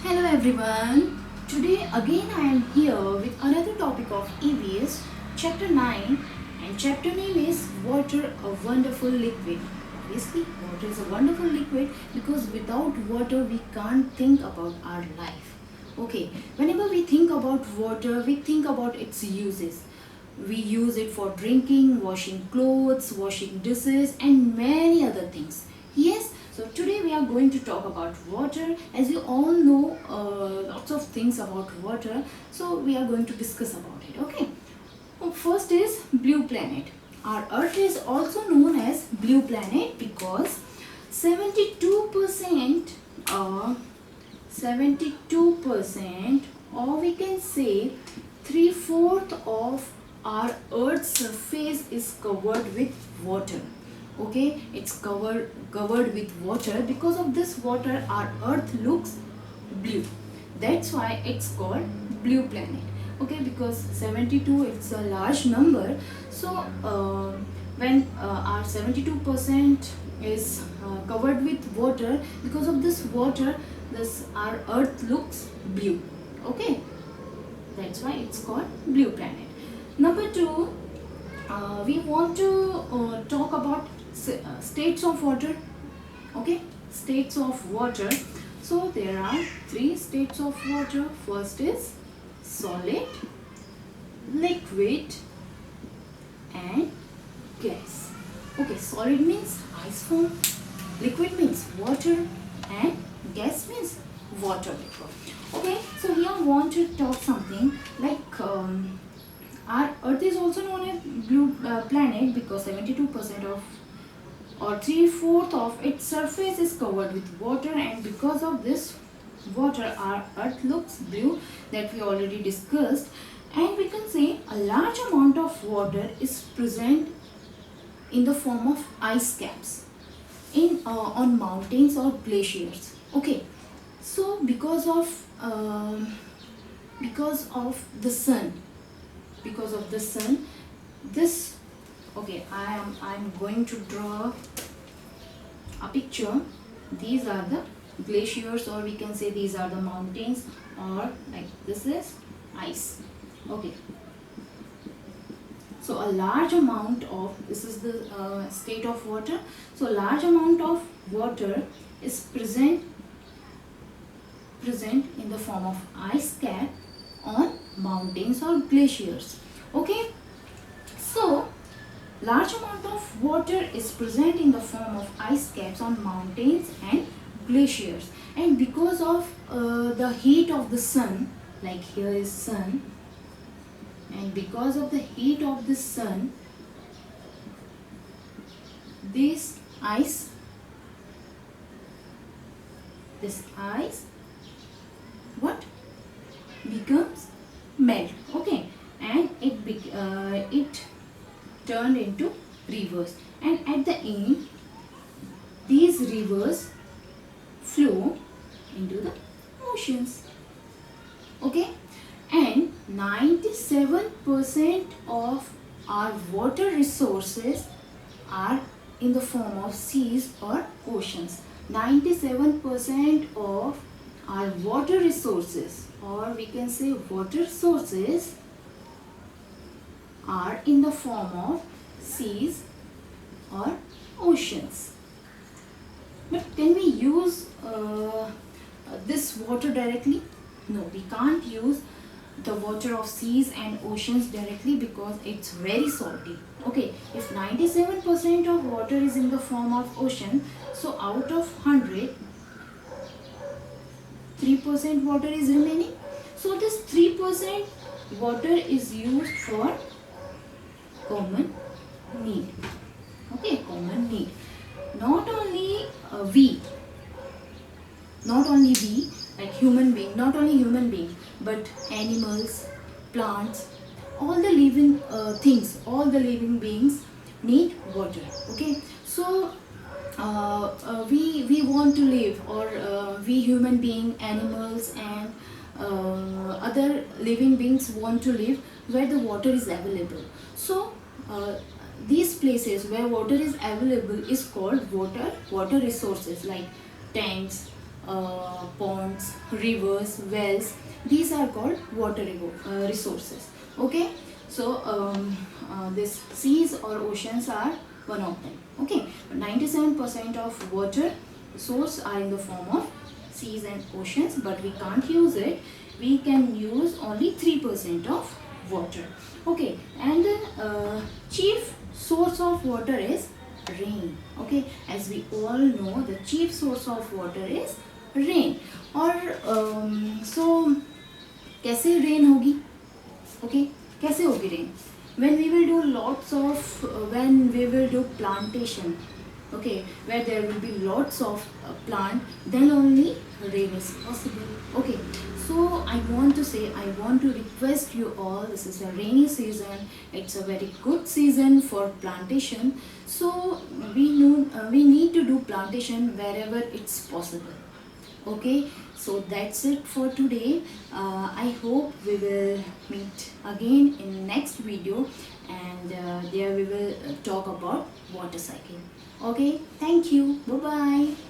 Hello everyone. Today again I am here with another topic of EVS chapter 9, and chapter name is Water, a Wonderful Liquid. Obviously water is a wonderful liquid because without water we can't think about our life. Okay, whenever we think about water we think about its uses. We use it for drinking, washing clothes, washing dishes and many other things. Yes, so today we are going to talk about water. As you all know lots of things about water, so we are going to discuss about it. Okay, first is blue planet. Our earth is also known as blue planet because 72% 72%, or we can say 3/4 of our earth's surface is covered with water. Okay, it's covered with water. Because of this water our earth looks blue. That's why it's called blue planet. Okay, because 72, it's a large number. So when our 72% is covered with water, because of this water this our earth looks blue. Okay, that's why it's called blue planet. Number 2, we want to talk about states of water. Okay, states of water. So there are 3 states of water. First is solid, liquid and gas. Okay, solid means ice form, liquid means water and gas means water vapor. Okay, so here I want to talk something like our earth is also known as blue planet because 72% of, or 3/4 of its surface is covered with water, and because of this water our earth looks blue, that we already discussed. And we can say a large amount of water is present in the form of ice caps in on mountains or glaciers. Okay, so because of the sun, this, okay, I'm going to draw a picture. These are the glaciers, or we can say these are the mountains, or like this is ice. Okay, so a large amount of, this is the state of water. So large amount of water is present in the form of ice cap on mountains or glaciers. Okay, so large amount of water is present in the form of ice caps on mountains and glaciers, and because of the heat of the sun, like here is sun, and because of the heat of the sun this ice what becomes melt. Okay, and it turned into rivers, and at the end these rivers flow into the oceans. Okay, and 97% of our water resources are in the form of seas or oceans. 97% of our water resources, or we can say water sources, are in the form of seas or oceans. But can we use this water directly? No, we can't use the water of seas and oceans directly because it's very salty. Okay, if 97% of water is in the form of ocean, so out of 100, 3% water is remaining. So this 3% water is used for common need. Okay, common need. Not only we like human being, not only human being, but animals, plants, all the living things, all the living beings need water. Okay, so we want to live, or we human being, animals and other living beings want to live where the water is available. So these places where water is available is called water resources, like tanks, ponds, rivers, wells. These are called water resources. Okay, so this seas or oceans are one of them. Okay, 97% of water source are in the form of seas and oceans, but we can't use it. We can use only 3% of water. Okay, and chief source of water is rain. Okay, as we all know, the chief source of water is rain. और so कैसे rain होगी? Okay, कैसे होगी rain? When we will do lots of when we will do plantation, okay, where there will be lots of plant, then only rain is possible. Okay, so I want to request you all, this is a rainy season, it's a very good season for plantation, so we need to do plantation wherever it's possible. Okay, so that's it for today. I hope we will meet again in next video, and there we will talk about water cycle. Okay, thank you, bye bye.